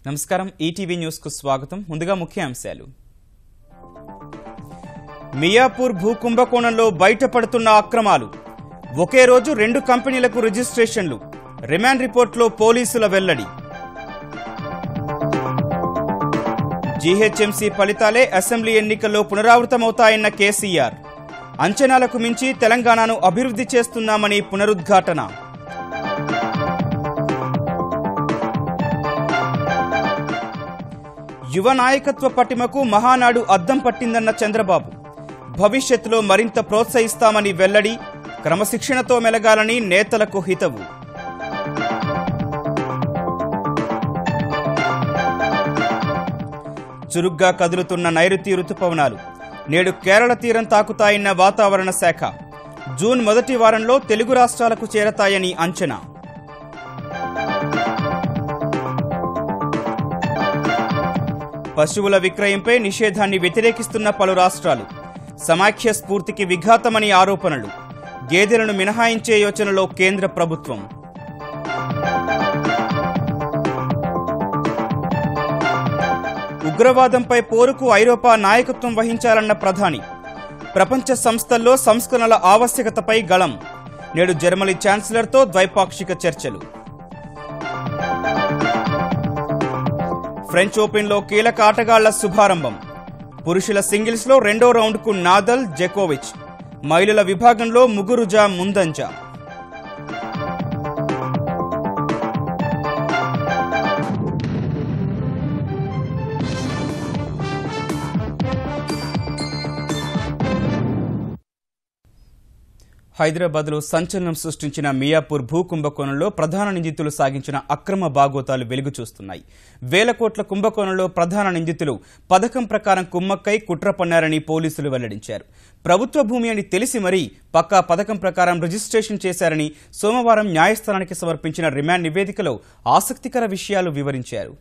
నమస్కారం ETV news కు స్వాగతం. ముందుగా ముఖ్యాంశాలు. మియాపూర్ భూ కుంభకోణంలో బయటపడుతున్న అక్రమాలు. ఒకే రోజు 2 కంపెనీలకు రిజిస్ట్రేషన్లు. రిమాండ్ రిపోర్టులో పోలీసుల వెల్లడి. జీహెచ్ఎంసీ ఫలితాలే అసెంబ్లీ ఎన్నికల్లో పునరావృతమవుతాయన్న కేసీఆర్. అంచనాలకు మించి తెలంగాణను అభివృద్ధి చేస్తున్నామని పునరుద్ఘాటన. యువ నాయకత్వ పటిమకు మహానాడు అద్దం పట్టిందన్న చంద్రబాబు. భవిష్యత్తులో మరింత ప్రోత్సహిస్తామని వెల్లడి. క్రమశిక్షణతో మెలగాలని నేతలకు హితవు. చురుగ్గా కదులుతున్న నైరుతి రుతుపవనాలు నేడు కేరళ తీరం తాకుతాయన్న వాతావరణ శాఖ. జూన్ మొదటి వారంలో తెలుగు రాష్ట్రాలకు చేరతాయని అంచనా. పశువుల విక్రయంపై నిషేధాన్ని వ్యతిరేకిస్తున్న పలు రాష్ట్రాలు. సమాఖ్య స్ఫూర్తికి విఘాతమని ఆరోపణలు. గేదెలను మినహాయించే యోచనలో కేంద్ర ప్రభుత్వం. ఉగ్రవాదంపై పోరుకు ఐరోపా నాయకత్వం వహించాలన్న ప్రధాని. ప్రపంచ సంస్థల్లో సంస్కరణల ఆవశ్యకతపై గళం. నేడు జర్మనీ ఛాన్సలర్తో ద్వైపాక్షిక చర్చలు. ఫ్రెంచ్ ఓపెన్లో కీలక ఆటగాళ్ల శుభారంభం. పురుషుల సింగిల్స్లో 2వ రౌండ్కు నాదల్, జకోవిచ్. మహిళల విభాగంలో ముగురుజా ముందంజ. హైదరాబాద్లో సంచలనం సృష్టించిన మియాపూర్ భూ కుంభకోణంలో ప్రధాన నిందితులు సాగించిన అక్రమ బాగోతాలు వెలుగు చూస్తున్నాయి. వేల కోట్ల కుంభకోణంలో ప్రధాన నిందితులు పథకం ప్రకారం కుమ్మక్కై కుట్ర పన్నారని పోలీసులు వెల్లడించారు. ప్రభుత్వ భూమి అని తెలిసి మరీ పక్కా పథకం ప్రకారం రిజిస్ట్రేషన్ చేశారని సోమవారం న్యాయస్థానానికి సమర్పించిన రిమాండ్ నివేదికలో ఆసక్తికర విషయాలు వివరించారు.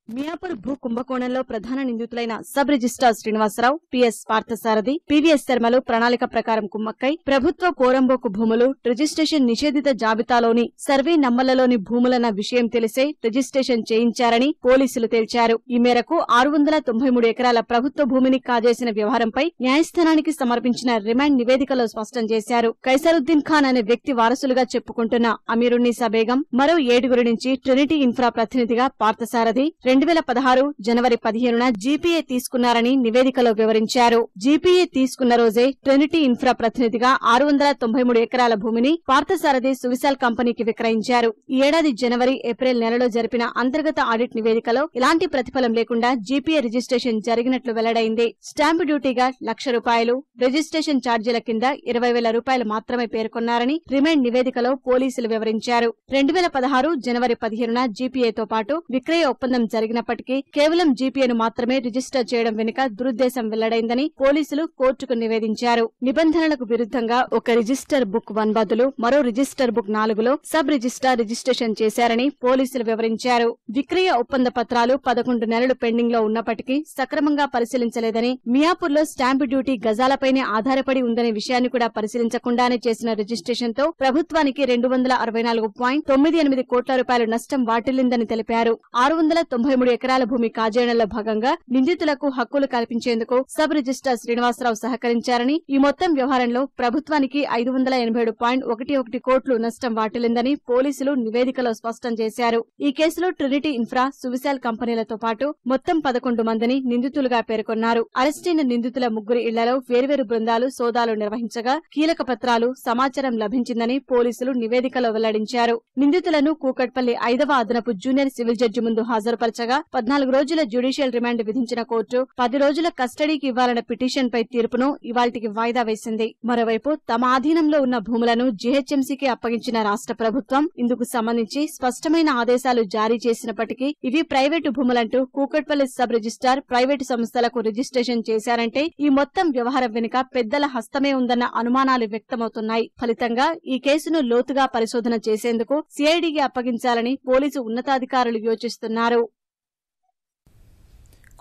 మియాపూర్ భూ కుంభకోణంలో ప్రధాన నిందితులైన sub registrar Srinivasarao, PS Parthasarathi, PVS శర్మలు ప్రణాళిక ప్రకారం కుమ్మక్కై ప్రభుత్వ కోరంబోకు భూములు, రిజిస్ట్రేషన్ నిషేధిత జాబితాలోని సర్వే నంబర్లలోని భూములన్న విషయం తెలిసే రిజిస్ట్రేషన్ చేయించారని పోలీసులు తేల్చారు. ఈ మేరకు 693 ఎకరాల ప్రభుత్వ భూమిని కాజేసిన వ్యవహారంపై న్యాయస్థానానికి సమర్పించిన రిమాండ్ నివేదికలో స్పష్టం చేశారు. కైసరుద్దీన్ ఖాన్ అనే వ్యక్తి వారసులుగా చెప్పుకుంటున్న అమీరున్నీసా బేగం, మరో 7 నుంచి ట్రినిటీ ఇన్ఫ్రా ప్రతినిధిగా పార్థసారథి 2016 జనవరి 15న జీపీఏ తీసుకున్నారని నివేదికలో వివరించారు. జీపీఏ తీసుకున్న రోజే ట్రినిటీ ఇన్ఫ్రా ప్రతినిధిగా 693 ఎకరాల భూమిని పార్థసారథి సువిశాల్ కంపెనీకి విక్రయించారు. ఈ ఏడాది జనవరి, ఏప్రిల్ నెలలో జరిపిన అంతర్గత ఆడిట్ నివేదికలో ఇలాంటి ప్రతిఫలం లేకుండా జీపీఏ రిజిస్ట్రేషన్ జరిగినట్లు వెల్లడైంది. స్టాంపు డ్యూటీగా ₹1,00,000, రిజిస్ట్రేషన్ ఛార్జీల కింద ₹20,000 మాత్రమే పేర్కొన్నారని రిమాండ్ నివేదికలో పోలీసులు వివరించారు. 2016 జనవరి 15న జీపీఏతో పాటు విక్రయ ఒప్పందం జరిగినప్పటికీ కేవలం జీపీఏను మాత్రమే రిజిస్టర్ చేయడం వెనుక దురుద్దేశం వెల్లడైందని పోలీసులు కోర్టుకు నివేదించారు. నిబంధనలకు విరుద్ధంగా ఒక రిజిస్టర్ బుక్ 1 బదులు మరో రిజిస్టర్ బుక్ 4లో సబ్ రిజిస్ట్రార్ రిజిస్ట్రేషన్ చేశారని పోలీసులు వివరించారు. విక్రయ ఒప్పంద పత్రాలు 11 నెలలు పెండింగ్ లో ఉన్నప్పటికీ సక్రమంగా పరిశీలించలేదని, మియాపూర్లో స్టాంపు డ్యూటీ గజాలపైనే ఆధారపడి ఉందనే విషయాన్ని కూడా పరిశీలించకుండానే చేసిన రిజిస్ట్రేషన్ తో ప్రభుత్వానికి ₹264.98 కోట్ల నష్టం వాటిల్లిందని తెలిపారు. 693 ఎకరాల భూమి కాజేయడంలో భాగంగా నిందితులకు హక్కులు కల్పించేందుకు సబ్ రిజిస్ట్రార్ శ్రీనివాసరావు సహకరించారని, ఈ మొత్తం వ్యవహారంలో ప్రభుత్వానికి ₹587.11 కోట్లు నష్టం వాటిల్లిందని పోలీసులు నివేదికలో స్పష్టం చేశారు. ఈ కేసులో ట్రినిటీ ఇన్ఫ్రా, సువిశాల్ కంపెనీలతో పాటు మొత్తం 11 మందిని నిందితులుగా పేర్కొన్నారు. అరెస్టైన నిందితుల 3 ఇళ్లలో వేర్వేరు బృందాలు సోదాలు నిర్వహించగా కీలక పత్రాలు, సమాచారం లభించిందని పోలీసులు నివేదికలో వెల్లడించారు. నిందితులను కూకట్పల్లి 5వ అదనపు జూనియర్ సివిల్ జడ్జి ముందు హాజరుపరచగా 14 రోజుల జ్యుడిషియల్ రిమాండ్ విధించిన కోర్టు 10 రోజుల కస్టడీకి ఇవ్వాలన్న పిటిషన్పై తీర్పును ఇవాళ్టికి వాయిదా వేసింది. మరోవైపు తమ ఆధీనంలో ఉన్న భూములను జీహెచ్ఎంసీకి అప్పగించిన రాష్ట్ర ప్రభుత్వం ఇందుకు సంబంధించి స్పష్టమైన ఆదేశాలు జారీ చేసినప్పటికీ ఇవి ప్రైవేటు భూములంటూ కూకట్పల్లి సబ్ రిజిస్ట్రార్ ప్రైవేటు సంస్థలకు రిజిస్ట్రేషన్ చేశారంటే ఈ మొత్తం వ్యవహారం వెనుక పెద్దల హస్తమే ఉందన్న అనుమానాలు వ్యక్తమవుతున్నాయి. ఫలితంగా ఈ కేసును లోతుగా పరిశోధన చేసేందుకు సిఐడికి అప్పగించాలని పోలీసు ఉన్నతాధికారులు యోచిస్తున్నారు.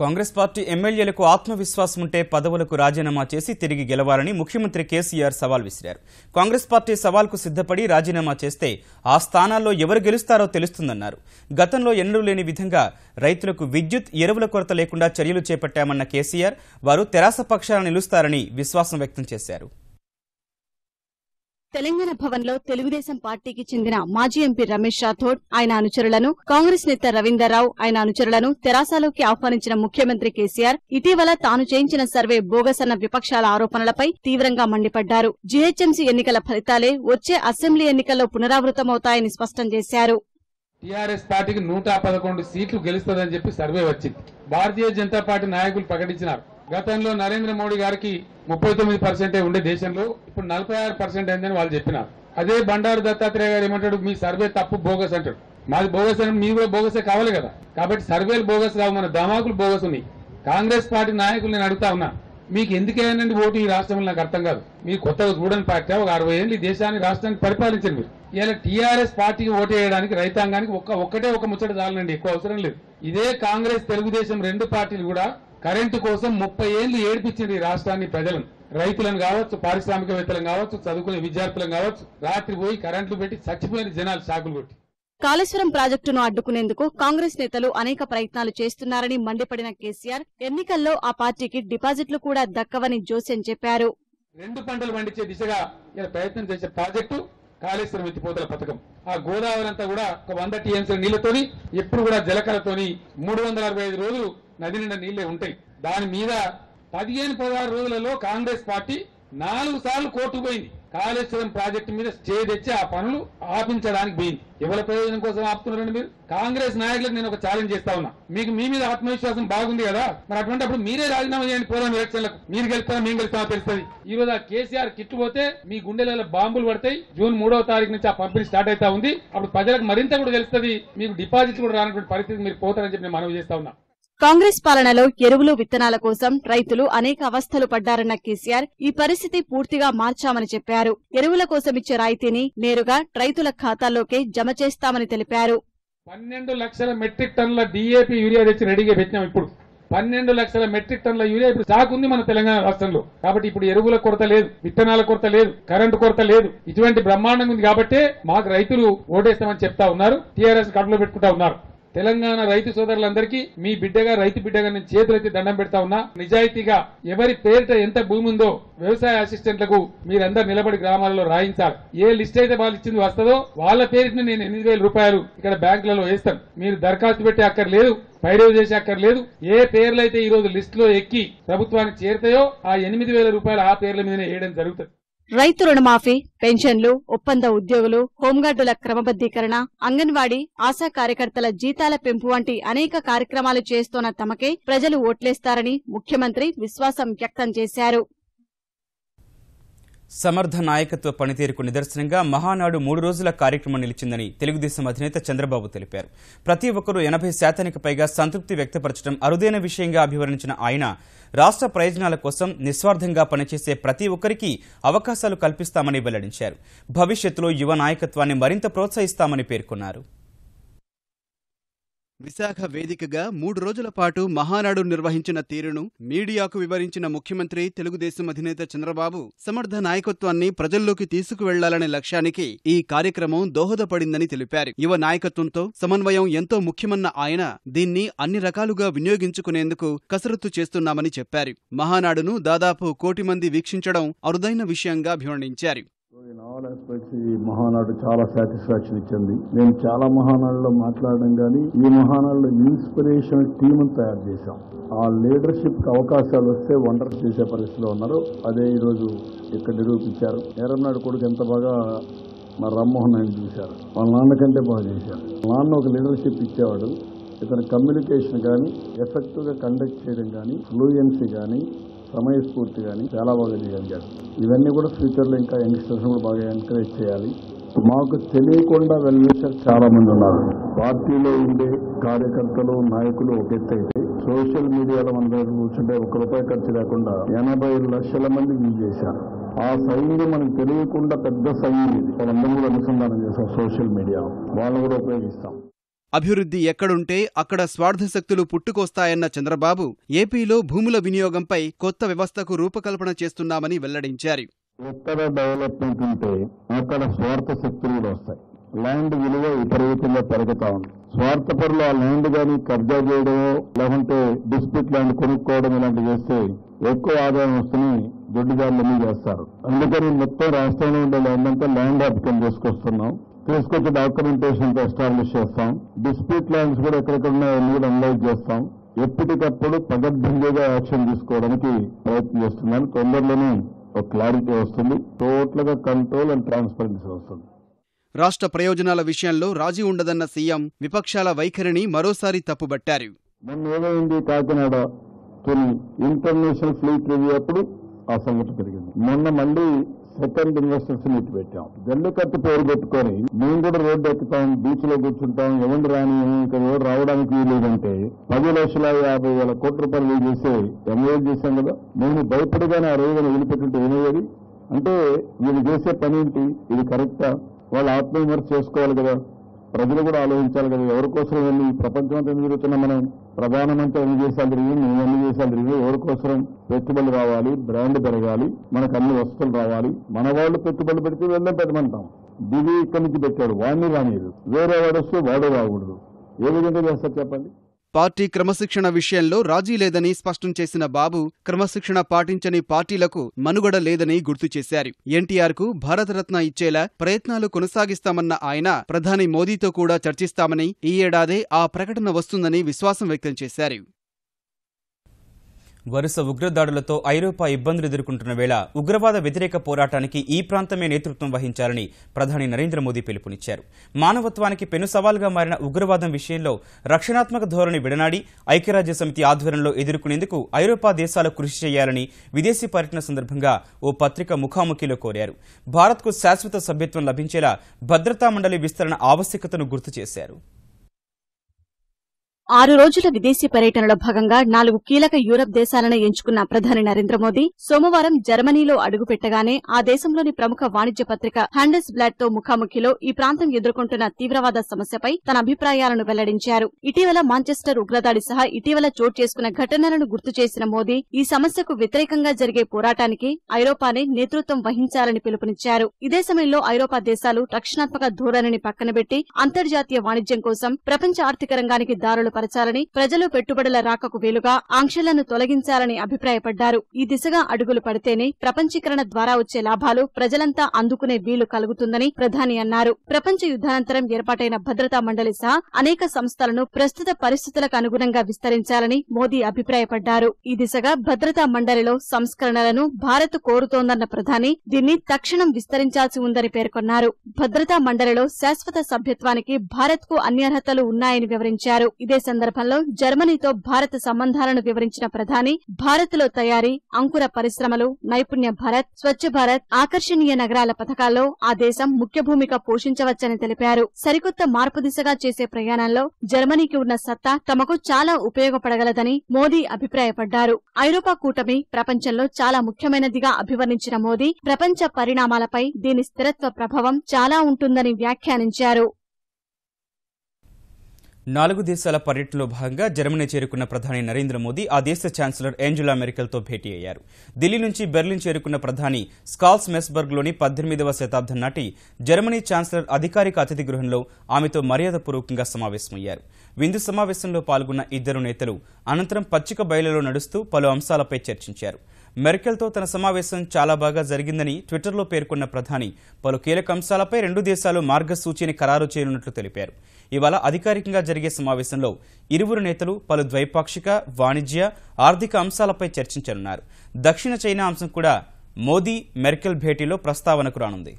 కాంగ్రెస్ పార్టీ ఎమ్మెల్యేలకు ఆత్మవిశ్వాసం ఉంటే పదవులకు రాజీనామా చేసి తిరిగి గెలవాలని ముఖ్యమంత్రి కేసీఆర్ సవాల్ విసిరారు. కాంగ్రెస్ పార్టీ సవాల్కు సిద్ధపడి రాజీనామా చేస్తే ఆ స్థానాల్లో ఎవరు గెలుస్తారో తెలుస్తుందన్నారు. గతంలో ఎన్నడూ లేని విధంగా రైతులకు విద్యుత్, ఎరువుల కొరత లేకుండా చర్యలు చేపట్టామన్న కేసీఆర్ వారు తెరాస పక్షాన నిలుస్తారని విశ్వాసం వ్యక్తం చేశారు. తెలంగాణ భవన్లో తెలుగుదేశం పార్టీకి చెందిన మాజీ ఎంపీ రమేష్ రాథోడ్, ఆయన అనుచరులను, కాంగ్రెస్ నేత రవీందర్రావు, ఆయన అనుచరులను తెరాసలోకి ఆహ్వానించిన ముఖ్యమంత్రి కేసీఆర్ ఇటీవల తాను చేయించిన సర్వే బోగస్ అన్న విపక్షాల ఆరోపణలపై తీవ్రంగా మండిపడ్డారు. జీహెచ్ఎంసీ ఎన్నికల ఫలితాలే వచ్చే అసెంబ్లీ ఎన్నికల్లో పునరావృతమవుతాయని స్పష్టం చేశారు. టీఆర్ఎస్ పార్టీకి 111 సీట్లు గెలుస్తుందని చెప్పి సర్వే వచ్చింది. భారతీయ జనతా పార్టీ నాయకులు ప్రకటించినారు. గతంలో నరేంద్ర మోడీ గారికి 39% ఉండే దేశంలో ఇప్పుడు 46% అయిందని వాళ్ళు చెప్పినారు. అదే బండారు దత్తాత్రేయ గారు ఏమంటాడు, మీ సర్వే తప్పు, బోగస్ అంటాడు. మాది బోగస్ అంటే మీరు కూడా బోగసే కావాలి కదా. కాబట్టి సర్వేలు బోగస్ కావు, మన దమాకులు బోగస్ ఉన్నాయి. కాంగ్రెస్ పార్టీ నాయకులు నేను అడుగుతా ఉన్నా, మీకు ఎందుకేనండి ఓటు ఈ రాష్ట్రంలో నాకు అర్థం కాదు. మీరు కొత్తగా చూడని పార్టీ, ఒక 60 ఏళ్ళు ఈ దేశాన్ని రాష్ట్రాన్ని పరిపాలించండి. మీరు ఇలా టీఆర్ఎస్ పార్టీకి ఓటు వేయడానికి రైతాంగానికి ఒక్కటే ఒక ముచ్చట చాలండి, ఎక్కువ అవసరం లేదు. ఇదే కాంగ్రెస్ తెలుగుదేశం రెండు పార్టీలు కూడా కరెంటు కోసం 30 ఏళ్లు ఏడిపించింది ఈ రాష్ట్రాన్ని, ప్రజలను, రైతులను కావచ్చు, పారిశ్రామికవేత్తలను కావచ్చు, చదువుకునే విద్యార్థులను కావచ్చు. రాత్రి పోయి కరెంట్లు పెట్టి చచ్చిపోయిన జనాలు షాకులు కొట్టి. కాళేశ్వరం ప్రాజెక్టును అడ్డుకునేందుకు కాంగ్రెస్ నేతలు అనేక ప్రయత్నాలు చేస్తున్నారని మండిపడిన కేసీఆర్ ఎన్నికల్లో ఆ పార్టీకి డిపాజిట్లు కూడా దక్కవని జోస్యం చెప్పారు. 2 పంటలు పండించే దిశగా ఇలా ప్రయత్నం చేసే ప్రాజెక్టు కాళేశ్వరం ఎత్తిపోతల పథకం. ఆ గోదావరి అంతా కూడా ఒక 100 టీఎంసీల నీళ్లతోని, ఎప్పుడు కూడా జలకళతోని 365 రోజులు నది నిండా నీళ్లే ఉంటాయి. దాని మీద 15-16 రోజులలో కాంగ్రెస్ పార్టీ 4 సార్లు కోర్టుకు పోయింది. కాళేశ్వరం ప్రాజెక్టు మీద స్టే తెచ్చి ఆ పనులు ఆపించడానికి పోయింది. ఎవరి ప్రయోజనం కోసం ఆపుతున్నారండి మీరు? కాంగ్రెస్ నాయకులకు నేను ఒక ఛాలెంజ్ చేస్తా ఉన్నా, మీకు మీ మీద ఆత్మవిశ్వాసం బాగుంది కదా, మరి అటువంటి అప్పుడు మీరే రాజీనామా చేయండి. పోరాని ఎలక్షన్లకు మీరు గెలుస్తారా మేము గెలుస్తామో తెలుస్తుంది. ఈ రోజు ఆ కేసీఆర్ కిట్లు పోతే మీ గుండెలలో బాంబులు పడతాయి. జూన్ 3వ తారీఖు నుంచి ఆ పంపిణీ స్టార్ట్ అవుతా ఉంది. అప్పుడు ప్రజలకు మరింత కూడా తెలుస్తుంది, మీకు డిపాజిట్ కూడా రానటువంటి పరిస్థితి మీరు పోతారని చెప్పి నేను మనవి చేస్తా ఉన్నా. కాంగ్రెస్ పాలనలో ఎరువులు, విత్తనాల కోసం రైతులు అనేక అవస్థలు పడ్డారన్న కేసీఆర్ ఈ పరిస్థితి పూర్తిగా మార్చామని చెప్పారు. ఎరువుల కోసం ఇచ్చే రాయితీని నేరుగా రైతుల ఖాతాల్లోకే జమ చేస్తామని తెలిపారు. 12 లక్షల మెట్రిక్ టన్నుల డీఏపీ యూరియా తెచ్చి రెడీగా పెట్టినాం. ఇప్పుడు 12 లక్షల మెట్రిక్ టన్నుల యూరియా ఇప్పుడు స్టాక్ ఉంది మన తెలంగాణ రాష్ట్రంలో. కాబట్టి ఇప్పుడు ఎరువుల కొరత లేదు, విత్తనాల కొరత లేదు, కరెంటు కొరత లేదు. ఇటువంటి బ్రహ్మాండంగా ఉంది కాబట్టి మాకు రైతులు ఓటేస్తామని చెప్తా ఉన్నారు, టీఆర్ఎస్ కడుపులో పెట్టుకుంటా ఉన్నారు. తెలంగాణ రైతు సోదరులందరికీ మీ బిడ్డగా, రైతు బిడ్డగా నేను చేతులెత్తి దండం పెడతా ఉన్నా. నిజాయితీగా ఎవరి పేరిట ఎంత భూమి ఉందో వ్యవసాయ అసిస్టెంట్లకు మీరందరూ నిలబడి గ్రామాలలో రాయించాలి. ఏ లిస్ట్ అయితే వాళ్ళు ఇచ్చింది వస్తుందో వాళ్ళ పేరుని నేను 8,000 రూపాయలు ఇక్కడ బ్యాంకులలో వేస్తాను. మీరు దరఖాస్తు పెట్టే అక్కర్లేదు, పైరవ్ చేసే అక్కర్లేదు. ఏ పేర్లు అయితే ఈ రోజు లిస్ట్ లో ఎక్కి ప్రభుత్వానికి చేరుతాయో ఆ 8,000 రూపాయలు ఆ పేర్ల మీదనే వేయడం జరుగుతుంది. రైతు రుణమాఫీ, పెన్షన్లు, ఒప్పంద ఉద్యోగులు, హోంగార్డుల క్రమబద్దీకరణ, అంగన్వాడీ, ఆశా కార్యకర్తల జీతాల పెంపు వంటి అనేక కార్యక్రమాలు చేస్తోన్న తమకే ప్రజలు ఓట్లేస్తారని ముఖ్యమంత్రి విశ్వాసం వ్యక్తం చేశారు. సమర్థ నాయకత్వ పనితీరుకు నిదర్శనంగా మహానాడు 3 రోజుల కార్యక్రమం నిలిచిందని తెలుగుదేశం అధినేత చంద్రబాబు తెలిపారు. ప్రతి ఒక్కరూ 80% పైగా సంతృప్తి వ్యక్తపరచడం అరుదైన విషయంగా అభివర్ణించిన ఆయన రాష్ట్ర ప్రయోజనాల కోసం నిస్వార్థంగా పనిచేసే ప్రతి ఒక్కరికి అవకాశాలు కల్పిస్తామని వెల్లడించారు. భవిష్యత్తులో యువ నాయకత్వాన్ని మరింత ప్రోత్సహిస్తామని పేర్కొన్నారు. విశాఖ వేదికగా 3 రోజుల పాటు మహానాడు నిర్వహించిన తీరును మీడియాకు వివరించిన ముఖ్యమంత్రి, తెలుగుదేశం అధినేత చంద్రబాబు సమర్థ నాయకత్వాన్ని ప్రజల్లోకి తీసుకువెళ్లాలనే లక్ష్యానికి ఈ కార్యక్రమం దోహదపడిందని తెలిపారు. యువ నాయకత్వంతో సమన్వయం ఎంతో ముఖ్యమన్న ఆయన దీన్ని అన్ని రకాలుగా వినియోగించుకునేందుకు కసరత్తు చేస్తున్నామని చెప్పారు. మహానాడును దాదాపు 1 కోటి మంది వీక్షించడం అరుదైన విషయంగా అభివర్ణించారు. ఇన్ ఆల్ ఆస్పెక్ట్స్ ఈ మహానాడు చాలా సాటిస్ఫాక్షన్ ఇచ్చింది. నేను చాలా మహానాడులో మాట్లాడడం కానీ ఈ మహానాడులో ఇన్స్పిరేషనల్ టీమ్ తయారు చేశాం. ఆ లీడర్షిప్ కి అవకాశాలు వస్తే వండర్స్ చేసే పరిస్థితిలో ఉన్నారు. అదే ఈరోజు ఇక్కడ నిరూపించారు. ఎర్రనాడు కొడుకు ఎంత బాగా మా రామ్మోహన్ నాయుడు చూశారు, వాళ్ళ నాన్న కంటే బాగా చేశారు. నాన్న ఒక లీడర్షిప్ ఇచ్చేవాడు. ఇతని కమ్యూనికేషన్ కానీ, ఎఫెక్టివ్ గా కండక్ట్ చేయడం కానీ, ఫ్లూయెన్సీ కానీ, సమయస్ఫూర్తి కానీ చాలా బాగా చేయగలిగారు. ఇవన్నీ కూడా ఫ్యూచర్లో ఇంకా యంగ్స్టర్స్ కూడా బాగా ఎంకరేజ్ చేయాలి. మాకు తెలియకుండా వెల్విషర్ చాలా మంది ఉన్నారు. పార్టీలో ఉండే కార్యకర్తలు, నాయకులు ఒక ఎత్తు అయితే సోషల్ మీడియాలో మన దగ్గర కూర్చుంటే ₹1 ఖర్చు లేకుండా 80 లక్షల మంది యూజ్ చేశారు. ఆ సైన్యం మనకు తెలియకుండా పెద్ద సైన్యం ఇది. వాళ్ళందరూ కూడా అనుసంధానం చేస్తాం సోషల్ మీడియాలో, వాళ్ళని కూడా ఉపయోగిస్తాం. అభివృద్ధి ఎక్కడుంటే అక్కడ స్వార్థ శక్తులు పుట్టుకొస్తాయన్న చంద్రబాబు ఏపీలో భూముల వినియోగంపై కొత్త వ్యవస్థకు రూపకల్పన చేస్తున్నామని వెల్లడించారు. ఎక్కడ డెవలప్మెంట్ ఉంటే అక్కడ స్వార్థ శక్తులు కూడా వస్తాయి. ల్యాండ్ విలువ విపరీతంగా పెరుగుతా ఉంది. స్వార్థపరులు ఆ ల్యాండ్ గాని కబ్జా చేయడమో లేకుంటే డిస్ప్యూట్ ల్యాండ్ కొనుక్కోవడం ఇలాంటివి చేస్తే ఎక్కువ ఆదాయం వస్తుని దొడ్డిదారులన్నీ చేస్తారు. అందుకని మొత్తం రాష్ట్రంలో ఉండే ల్యాండ్ అంతా ల్యాండ్ అప్లికేషన్ తీసుకొస్తున్నాం. తీసుకొచ్చి డాక్యుమెంటేషన్ ఎస్టాబ్లిష్ చేస్తాం. డిస్ప్యూట్ ల్యాండ్స్ కూడా ఎక్కడెక్కడ ఉన్నాయో అన్ని కూడా అనలైజ్ చేస్తాం. ఎప్పటికప్పుడు పగడ్బందీగా యాక్షన్ తీసుకోవడానికి ప్రయత్నం చేస్తున్నాను. తొందరలోనే ఒక క్లారిటీ వస్తుంది. టోటల్ గా కంట్రోల్ అండ్ ట్రాన్స్పరెన్సీ వస్తుంది. రాష్ట్ర ప్రయోజనాల విషయంలో రాజీ ఉండదన్న సీఎం విపక్షాల వైఖరిని మరోసారి తప్పుబట్టారు. మొన్న ఏమైంది, కాకినాడ తొలి ఇంటర్నేషనల్ ఫ్లీట్ రివ్యూ అప్పుడు ఆ సంఘటన పెరిగింది. మొన్న మళ్ళీ సెకండ్ ఇన్వెస్టర్స్ మీట్ పెట్టాం. జల్లికట్టు పేరు పెట్టుకొని మేము కూడా రోడ్డు ఎక్కుతాం, బీచ్ లో కూర్చుంటాం, ఎవరిని రాని ఇక్కడ ఎవరు రావడానికి వీలేదంటే 10,50,000 కోట్ల రూపాయలు చేసే ఎంఏ చేశాం కదా. నేను భయపడిగానే ఆ రోజున వదిలిపెట్టుంటే ఏమయ్యేది అంటే వీళ్ళు చేసే పని ఏంటి, ఇది కరెక్టా? వాళ్ళు ఆత్మవిమర్శ చేసుకోవాలి కదా, ప్రజలు కూడా ఆలోచించాలి కదా. ఎవరి కోసం వెళ్ళి ప్రపంచం అంతా ఎందుకు తిరుగుతున్నాం మనం? ప్రధానమంత్రి అన్ని దేశాలు తిరిగి, మేము అన్ని దేశాలు తిరిగి, ఎవరి కోసం? పెట్టుబడులు రావాలి, బ్రాండ్ పెరగాలి, మనకు అన్ని వస్తువులు రావాలి. మన వాళ్ళు పెట్టుబడులు పెడితే వెళ్ళం పెట్టమంటాం. దిగి ఇక్కడి నుంచి పెట్టాడు, వాడిని రానియదు. వేరే వాడు వస్తే వాడు రాకూడదు. ఏ విధంగా చేస్తారు చెప్పండి? పార్టీ క్రమశిక్షణ విషయంలో రాజీ లేదని స్పష్టం చేసిన బాబు క్రమశిక్షణ పాటించని పార్టీలకు మనుగడ లేదని గుర్తు చేశారు. ఎన్టీఆర్కు భారతరత్న ఇచ్చేలా ప్రయత్నాలు కొనసాగిస్తామన్న ఆయన ప్రధాని మోదీతో కూడా చర్చిస్తామని, ఈ ఏడాదే ఆ ప్రకటన వస్తుందని విశ్వాసం వ్యక్తం చేశారు. వరుస ఉగ్రదాడులతో ఐరోపా ఇబ్బందులు ఎదుర్కొంటున్న వేళ ఉగ్రవాద వ్యతిరేక పోరాటానికి ఈ ప్రాంతమే నేతృత్వం వహించాలని ప్రధాని నరేంద్ర మోదీ పిలుపునిచ్చారు. మానవత్వానికి పెను సవాల్గా మారిన ఉగ్రవాదం విషయంలో రక్షణాత్మక ధోరణి విడనాడి ఐక్యరాజ్యసమితి ఆధ్వర్యంలో ఎదుర్కొనేందుకు ఐరోపా దేశాలు కృషి చేయాలని విదేశీ పర్యటన సందర్భంగా ఓ పత్రిక ముఖాముఖిలో కోరారు. భారత్కు శాశ్వత సభ్యత్వం లభించేలా భద్రతా మండలి విస్తరణ ఆవశ్యకతను గుర్తు చేశారు. 6 రోజుల విదేశీ పర్యటనలో భాగంగా 4 కీలక యూరప్ దేశాలను ఎంచుకున్న ప్రధాని నరేంద్ర మోదీ సోమవారం జర్మనీలో అడుగుపెట్టగానే ఆ దేశంలోని ప్రముఖ వాణిజ్య పత్రిక హ్యాండెస్ బ్లాట్ తో ముఖాముఖిలో ఈ ప్రాంతం ఎదుర్కొంటున్న తీవ్రవాద సమస్యపై తన అభిప్రాయాలను వెల్లడించారు. ఇటీవల మాంచెస్టర్ ఉగ్రదాడి సహా ఇటీవల చోటు చేసుకున్న ఘటనలను గుర్తు చేసిన మోదీ ఈ సమస్యకు వ్యతిరేకంగా జరిగే పోరాటానికి ఐరోపానే నేతృత్వం వహించాలని పిలుపునిచ్చారు. ఇదే సమయంలో ఐరోపా దేశాలు రక్షణాత్మక ధోరణిని పక్కనబెట్టి అంతర్జాతీయ వాణిజ్యం కోసం ప్రపంచ ఆర్థిక రంగానికి దారులు పరచాలని, ప్రజలు పెట్టుబడుల రాకకు వీలుగా ఆంక్షలను తొలగించాలని అభిప్రాయపడ్డారు. ఈ దిశగా అడుగులు పడితేనే ప్రపంచీకరణ ద్వారా వచ్చే లాభాలు ప్రజలంతా అందుకునే వీలు కలుగుతుందని ప్రధాని అన్నారు. ప్రపంచ యుద్ధానంతరం ఏర్పాటైన భద్రతా మండలి సహా అనేక సంస్థలను ప్రస్తుత పరిస్థితులకు అనుగుణంగా విస్తరించాలని మోదీ అభిప్రాయపడ్డారు. ఈ దిశగా భద్రతా మండలిలో సంస్కరణలను భారత్ కోరుతోందన్న ప్రధాని దీన్ని తక్షణం విస్తరించాల్సి ఉందని పేర్కొన్నారు. భద్రతా మండలిలో శాశ్వత సభ్యత్వానికి భారత్ కు అన్ని అర్హతలు ఉన్నాయని వివరించారు. ఇదే సందర్భంలో జర్మనీతో భారత్ సంబంధాలను వివరించిన ప్రధాని భారత్లో తయారీ, అంకుర పరిశ్రమలు, నైపుణ్య భారత్, స్వచ్ఛ భారత్, ఆకర్షణీయ నగరాల పథకాల్లో ఆ దేశం ముఖ్య భూమిక పోషించవచ్చని తెలిపారు. సరికొత్త మార్పు దిశగా చేసే ప్రయాణంలో జర్మనీకి ఉన్న సత్తా తమకు చాలా ఉపయోగపడగలదని మోదీ అభిప్రాయపడ్డారు. ఐరోపా కూటమి ప్రపంచంలో చాలా ముఖ్యమైనదిగా అభివర్ణించిన మోదీ ప్రపంచ పరిణామాలపై దీని స్థిరత్వ ప్రభావం చాలా ఉంటుందని వ్యాఖ్యానించారు. 4 దేశాల పర్యటనలో భాగంగా జర్మనీ చేరుకున్న ప్రధాని నరేంద్ర మోదీ ఆ దేశ ఛాన్సలర్ ఏంజెలా మెర్కెల్తో భేటీ అయ్యారు. ఢిల్లీ నుంచి బెర్లిన్ చేరుకున్న ప్రధాని స్కాల్స్ మెస్బర్గ్లోని 18వ శతాబ్దం నాటి జర్మనీ ఛాన్సలర్ అధికారిక అతిథి గృహంలో ఆమెతో మర్యాదపూర్వకంగా సమావేశమయ్యారు. విందు సమావేశంలో పాల్గొన్న ఇద్దరు నేతలు అనంతరం పచ్చిక బయలులో నడుస్తూ పలు అంశాలపై చర్చించారు. మెర్కెల్తో తన సమావేశం చాలా బాగా జరిగిందని ట్విట్టర్లో పేర్కొన్న ప్రధాని పలు కీలక అంశాలపై 2 దేశాలు మార్గసూచిని ఖరారు చేయనున్నట్లు తెలిపారు. ఇవాళ అధికారికంగా జరిగే సమావేశంలో ఇరువురు నేతలు పలు ద్వైపాక్షిక, వాణిజ్య, ఆర్థిక అంశాలపై చర్చించనున్నారు. దక్షిణ చైనా అంశం కూడా మోదీ మెర్కెల్ భేటీలో ప్రస్తావనకు రానుంది.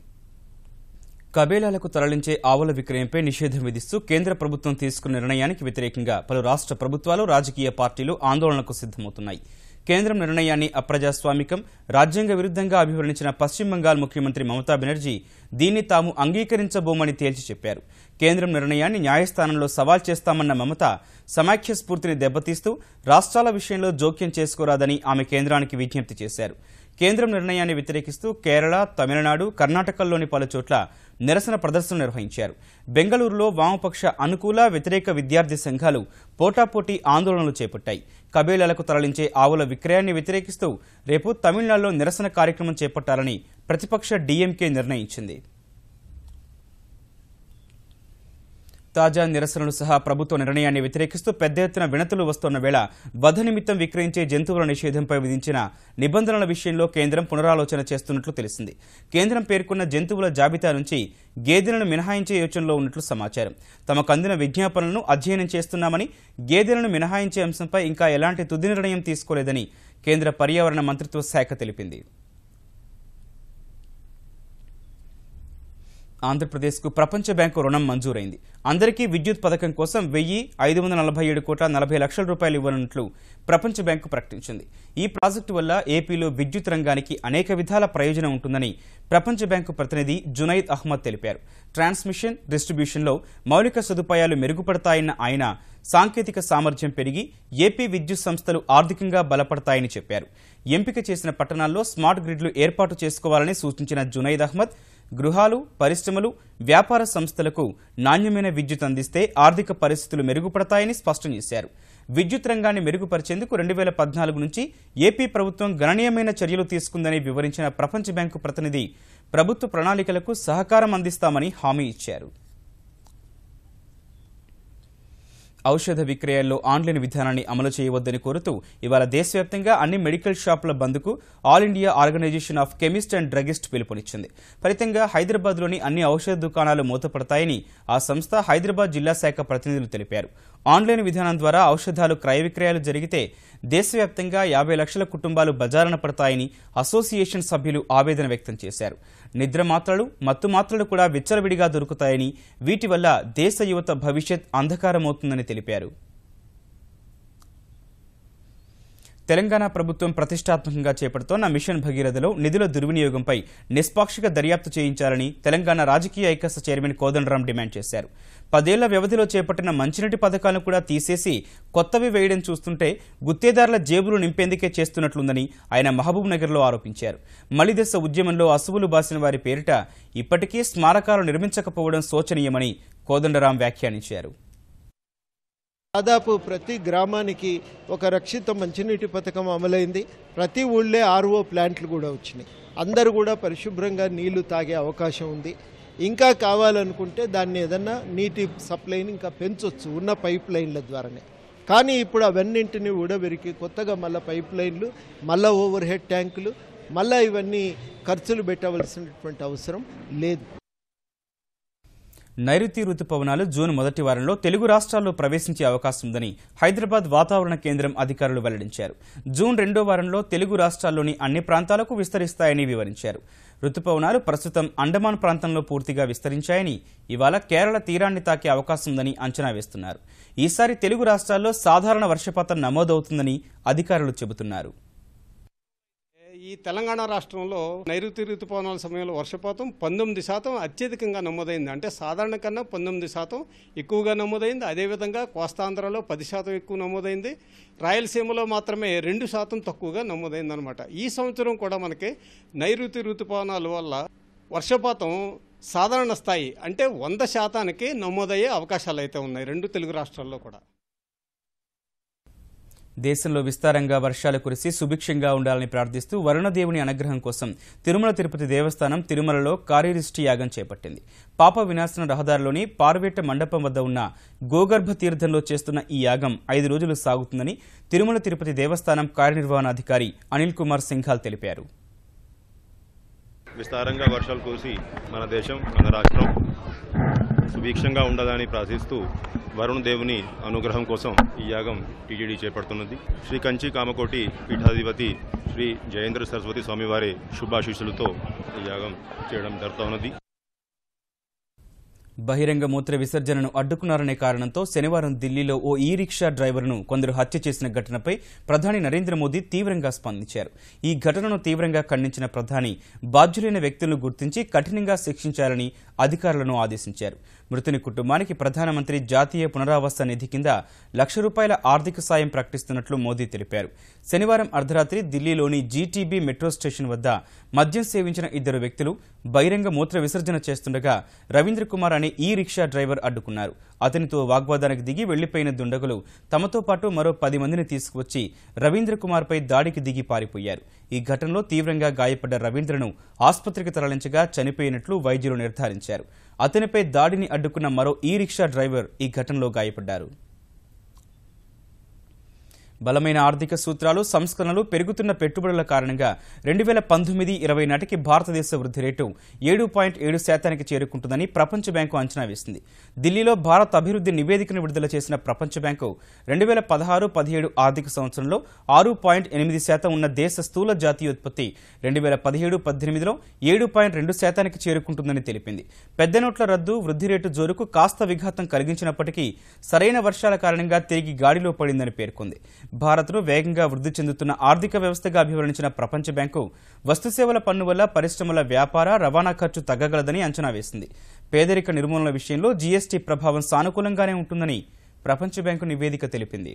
కబేలాలకు తరలించే ఆవుల విక్రయంపై నిషేధం విధిస్తూ కేంద్ర ప్రభుత్వం తీసుకున్న నిర్ణయానికి వ్యతిరేకంగా పలు రాష్ట్ర ప్రభుత్వాలు, రాజకీయ పార్టీలు ఆందోళనకు సిద్దమవుతున్నాయి. కేంద్రం నిర్ణయాన్ని అప్రజాస్వామికం, రాజ్యాంగ విరుద్ధంగా అభివర్ణించిన పశ్చిమ బెంగాల్ ముఖ్యమంత్రి మమతా బెనర్జీ దీన్ని తాము అంగీకరించబోమని తేల్చి చెప్పారు. కేంద్రం నిర్ణయాన్ని న్యాయస్థానంలో సవాల్ చేస్తామన్న మమత సమాఖ్య స్ఫూర్తిని దెబ్బతీస్తూ రాష్ట్రాల విషయంలో జోక్యం చేసుకోరాదని ఆమె కేంద్రానికి విజ్ఞప్తి చేశారు. కేంద్రం నిర్ణయాన్ని వ్యతిరేకిస్తూ కేరళ, తమిళనాడు, కర్ణాటకల్లోని పలుచోట్ల నిరసన ప్రదర్శనలు నిర్వహించారు. బెంగళూరులో వామపక్ష అనుకూల, వ్యతిరేక విద్యార్థి సంఘాలు పోటాపోటీ ఆందోళనలు చేపట్టాయి. కబేలాలకు తరలించే ఆవుల విక్రయాన్ని వ్యతిరేకిస్తూ రేపు తమిళనాడులో నిరసన కార్యక్రమం చేపట్టాలని ప్రతిపక్ష డీఎంకే నిర్ణయించింది. తాజా నిరసనలు సహా ప్రభుత్వ నిర్ణయాన్ని వ్యతిరేకిస్తూ పెద్ద ఎత్తున వినతులు వస్తున్న వేళ వధ నిమిత్తం విక్రయించే జంతువుల నిషేధంపై విధించిన నిబంధనల విషయంలో కేంద్రం పునరాలోచన చేస్తున్నట్లు తెలిసింది. కేంద్రం పేర్కొన్న జంతువుల జాబితా నుంచి గేదెలను మినహాయించే యోచనలో ఉన్నట్లు సమాచారం. తమకు అందిన విజ్ఞాపనలను అధ్యయనం చేస్తున్నామని, గేదెలను మినహాయించే అంశంపై ఇంకా ఎలాంటి తుది నిర్ణయం తీసుకోలేదని కేంద్ర పర్యావరణ మంత్రిత్వ శాఖ తెలిపింది. ఆంధ్రప్రదేశ్కు ప్రపంచ బ్యాంకు రుణం మంజూరైంది. అందరికీ విద్యుత్ పథకం కోసం 1,547,40 లక్షల ఇవ్వనున్నట్లు ప్రపంచ బ్యాంకు ప్రకటించింది. ఈ ప్రాజెక్టు వల్ల ఏపీలో విద్యుత్ రంగానికి అనేక విధాల ప్రయోజనం ఉంటుందని ప్రపంచ బ్యాంకు ప్రతినిధి జునైద్ అహ్మద్ తెలిపారు. ట్రాన్స్మిషన్, డిస్ట్రిబ్యూషన్లో మౌలిక సదుపాయాలు మెరుగుపడతాయన్న ఆయన సాంకేతిక సామర్థ్యం పెరిగి ఏపీ విద్యుత్ సంస్థలు ఆర్థికంగా బలపడతాయని చెప్పారు. ఎంపిక చేసిన పట్టణాల్లో స్మార్ట్ గ్రిడ్లు ఏర్పాటు చేసుకోవాలని సూచించిన జునైద్ అహ్మద్ గృహాలు, పరిశ్రమలు, వ్యాపార సంస్థలకు నాణ్యమైన విద్యుత్ అందిస్తే ఆర్థిక పరిస్థితులు మెరుగుపడతాయని స్పష్టం చేశారు. విద్యుత్ రంగాన్ని మెరుగుపరిచేందుకు 2014 నుంచి ఏపీ ప్రభుత్వం గణనీయమైన చర్యలు తీసుకుందని వివరించిన ప్రపంచ బ్యాంకు ప్రతినిధి ప్రభుత్వ ప్రణాళికలకు సహకారం అందిస్తామని హామీ ఇచ్చారు. ఔషధ విక్రయాల్లో ఆన్లైన్ విధానాన్ని అమలు చేయవద్దని కోరుతూ ఇవాళ దేశవ్యాప్తంగా అన్ని మెడికల్ షాపుల బంద్కు all India organisation of chemist and druggist పిలుపునిచ్చింది. ఫలితంగా హైదరాబాద్లోని అన్ని ఔషధ దుకాణాలు మూతపడతాయని ఆ సంస్థ హైదరాబాద్ జిల్లా శాఖ ప్రతినిధులు తెలిపారు. ఆన్లైన్ విధానం ద్వారా ఔషధాలు క్రయ విక్రయాలు జరిగితే దేశవ్యాప్తంగా 50 లక్షల కుటుంబాలు బజారున పడతాయని అసోసియేషన్ సభ్యులు ఆవేదన వ్యక్తం చేశారు. నిద్ర మాత్రలు, మత్తు మాత్రలు కూడా విచ్చలవిడిగా దొరుకుతాయని, వీటి వల్ల దేశ యువత భవిష్యత్ అంధకారమవుతుందని తెలిపారు. తెలంగాణ ప్రభుత్వం ప్రతిష్టాత్మకంగా చేపడుతోన్న మిషన్ భగీరథలో నిధుల దుర్వినియోగంపై నిష్పాక్షిక దర్యాప్తు చేయించాలని తెలంగాణ రాజకీయ ఐక్యస చైర్మన్ కోదండరాం డిమాండ్ చేశారు. 10 ఏళ్ల వ్యవధిలో చేపట్టిన మంచినీటి పథకాలను కూడా తీసేసి కొత్తవి వేయడం చూస్తుంటే గుత్తేదారుల జేబులు నింపేందుకే చేస్తున్నట్లుందని ఆయన మహబూబ్ నగర్లో ఆరోపించారు. మలిదశ ఉద్యమంలో అసువులు బాసిన వారి పేరిట ఇప్పటికీ స్మారకాలు నిర్మించకపోవడం శోచనీయమని కోదండరాం వ్యాఖ్యానించారు. దాదాపు ప్రతి గ్రామానికి ఒక రక్షిత మంచినీటి పథకం అమలైంది. ప్రతి ఊళ్ళే ఆర్ఓ ప్లాంట్లు కూడా వచ్చినాయి. అందరూ కూడా పరిశుభ్రంగా నీళ్లు తాగే అవకాశం ఉంది. ఇంకా కావాలనుకుంటే దాన్ని ఏదన్నా నీటి సప్లైని ఇంకా పెంచొచ్చు ఉన్న పైప్ లైన్ల ద్వారానే. కానీ ఇప్పుడు అవన్నింటినీ ఊడబెరికి కొత్తగా మళ్ళీ పైప్ లైన్లు, మళ్ళీ ఓవర్ హెడ్ ట్యాంకులు, మళ్ళీ ఇవన్నీ ఖర్చులు పెట్టవలసినటువంటి అవసరం లేదు. నైరుతి రుతుపవనాలు జూన్ మొదటి వారంలో తెలుగు రాష్ట్రాల్లో ప్రవేశించే అవకాశం ఉందని హైదరాబాద్ వాతావరణ కేంద్రం అధికారులు వెల్లడించారు. జూన్ 2వ వారంలో తెలుగు రాష్ట్రాల్లోని అన్ని ప్రాంతాలకు విస్తరిస్తాయని వివరించారు. రుతుపవనాలు ప్రస్తుతం అండమాన్ ప్రాంతంలో పూర్తిగా విస్తరించాయని, ఇవాళ కేరళ తీరాన్ని తాకే అవకాశం ఉందని అంచనా వేస్తున్నారు. ఈసారి తెలుగు రాష్ట్రాల్లో సాధారణ వర్షపాతం నమోదవుతుందని అధికారులు చెబుతున్నారు. ఈ తెలంగాణ రాష్ట్రంలో నైరుతి ఋతుపవనాల సమయంలో వర్షపాతం 19% అత్యధికంగా నమోదైంది. అంటే సాధారణ కన్నా 19% ఎక్కువగా నమోదైంది. అదేవిధంగా కోస్తాంధ్రలో 10% ఎక్కువ నమోదైంది. రాయలసీమలో మాత్రమే 2% తక్కువగా నమోదైంది అనమాట. ఈ సంవత్సరం కూడా మనకి నైరుతి ఋతుపవనాల వల్ల వర్షపాతం సాధారణ స్థాయి అంటే 100% నమోదయ్యే అవకాశాలు అయితే ఉన్నాయి 2 తెలుగు రాష్ట్రాల్లో కూడా. దేశంలో విస్తారంగా వర్షాలు కురిసి సుభిక్షంగా ఉండాలని ప్రార్థిస్తూ వరుణదేవుని అనుగ్రహం కోసం తిరుమల తిరుపతి దేవస్థానం తిరుమలలో కార్యరిష్టి యాగం చేపట్టింది. పాప వినాశన రహదారిలోని పార్వేట మండపం వద్ద ఉన్న గోగర్భ తీర్థంలో చేస్తున్న ఈ యాగం 5 రోజులు సాగుతుందని తిరుమల తిరుపతి దేవస్థానం కార్యనిర్వహణాధికారి అనిల్ కుమార్ సింఘాల్ తెలిపారు. విస్తారంగా వర్షాలు కురిసి మన దేశం, మన రాష్ట్రం సుభిక్షంగా ఉండాలని ప్రార్థిస్తూ వరుణ దేవుని అనుగ్రహం కోసం ఈ యాగం టీటీడీ చేపడుతున్నది. శ్రీ కంచి కామకోటి పీఠాధిపతి శ్రీ జయేంద్ర సరస్వతి స్వామివారి శుభాశీస్సులతో ఈ యాగం చేయడం జరుగుతున్నది. బహిరంగ మూత్ర విసర్జనను అడ్డుకున్నారనే కారణంతో శనివారం ఢిల్లీలో ఓ ఈ-రిక్షా డ్రైవర్ను కొందరు హత్య చేసిన ఘటనపై ప్రధాని నరేంద్ర మోదీ తీవ్రంగా స్పందించారు. ఈ ఘటనను తీవ్రంగా ఖండించిన ప్రధాని బాధ్యులైన వ్యక్తులను గుర్తించి కఠినంగా శిక్షించాలని అధికారులను ఆదేశించారు. మృతుని కుటుంబానికి ప్రధానమంత్రి జాతీయ పునరావాస నిధి కింద ₹1,00,000 ఆర్థిక సాయం ప్రకటిస్తున్నట్లు మోదీ తెలిపారు. శనివారం అర్ధరాత్రి ఢిల్లీలోని జీటీబీ మెట్రో స్టేషన్ వద్ద మద్యం సేవించిన 2 వ్యక్తులు బహిరంగ మూత్ర విసర్జన చేస్తుండగా రవీంద్ర కుమార్ అనే ఈ-రిక్షా డ్రైవర్ అడ్డుకున్నారు. అతనితో వాగ్వాదానికి దిగి వెళ్లిపోయిన దుండగులు తమతో పాటు మరో 10 మందిని తీసుకువచ్చి రవీంద్ర కుమార్పై దాడికి దిగి పారిపోయారు. ఈ ఘటనలో తీవ్రంగా గాయపడ్డ రవీంద్రను ఆసుపత్రికి తరలించగా చనిపోయినట్లు వైద్యులు నిర్ధారించారు. అతనిపై దాడిని అడ్డుకున్న మరో ఈ-రిక్షా డ్రైవర్ ఈ ఘటనలో గాయపడ్డారు. బలమైన ఆర్థిక సూత్రాలు, సంస్కరణలు, పెరుగుతున్న పెట్టుబడుల కారణంగా 2019-20 నాటికి భారతదేశ వృద్ధి రేటు 7.7% చేరుకుంటుందని ప్రపంచ బ్యాంకు అంచనా వేసింది. ఢిల్లీలో భారత్ అభివృద్ధి నివేదికను విడుదల చేసిన ప్రపంచ బ్యాంకు 2016-17 ఆర్థిక సంవత్సరంలో 6.8% ఉన్న దేశ స్థూల జాతీయోత్పత్తి 2017-18లో 7.2% చేరుకుంటుందని తెలిపింది. పెద్ద నోట్ల రద్దు, వృద్ధి రేటు జోరుకు కాస్త విఘాతం కలిగించినప్పటికీ సరైన వర్షాల కారణంగా తిరిగి గాడిలో పడిందని పేర్కొంది. భారత్ను వేగంగా వృద్ధి చెందుతున్న ఆర్థిక వ్యవస్థగా అభివర్ణించిన ప్రపంచ బ్యాంకు వస్తుసేవల పన్ను వల్ల పరిశ్రమల వ్యాపార, రవాణా ఖర్చు తగ్గగలదని అంచనా వేసింది. పేదరిక నిర్మూలన విషయంలో జీఎస్టీ ప్రభావం సానుకూలంగానే ఉంటుందని ప్రపంచ బ్యాంకు నివేదిక తెలిపింది.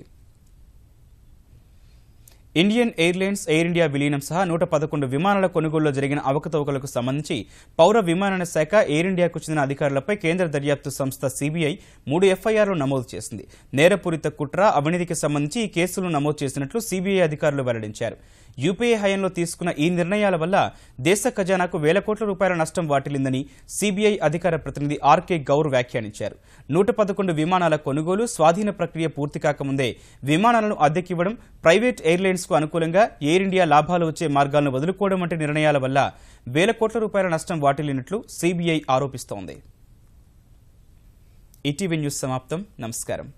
ఇండియన్ ఎయిర్లైన్స్, ఎయిర్ ఇండియా విలీనం సహా 111 విమానాల కొనుగోలులో జరిగిన అవకతవకలకు సంబంధించి పౌర విమానయాన శాఖ, ఎయిర్ ఇండియాకు చెందిన అధికారులపై కేంద్ర దర్యాప్తు సంస్థ సిబిఐ 3 ఎఫ్ఐఆర్లు నమోదు చేసింది. నేరపూరిత కుట్ర, అవినీతికి సంబంధించి ఈ కేసులను నమోదు చేసినట్లు సిబిఐ అధికారులు వెల్లడించారు. యూపీఏ హయాంలో తీసుకున్న ఈ నిర్ణయాల వల్ల దేశ ఖజానాకు ₹1,000 కోట్ల నష్టం వాటిల్లిందని సిబిఐ అధికార ప్రతినిధి ఆర్కే గౌర్ వ్యాఖ్యానించారు. 111 విమానాల కొనుగోలు, స్వాధీన ప్రక్రియ పూర్తి కాకముందే విమానాలను అద్దెకివ్వడం, ప్రైవేట్ ఎయిర్లైన్స్ కు అనుకూలంగా ఎయిర్ ఇండియా లాభాలు వచ్చే మార్గాలను వదులుకోవడం వంటి నిర్ణయాల వల్ల ₹1,000 కోట్ల నష్టం వాటిల్లినట్లు సిబిఐ ఆరోపిస్తోంది. ఈటీవీ న్యూస్ సమాప్తం. నమస్కారం.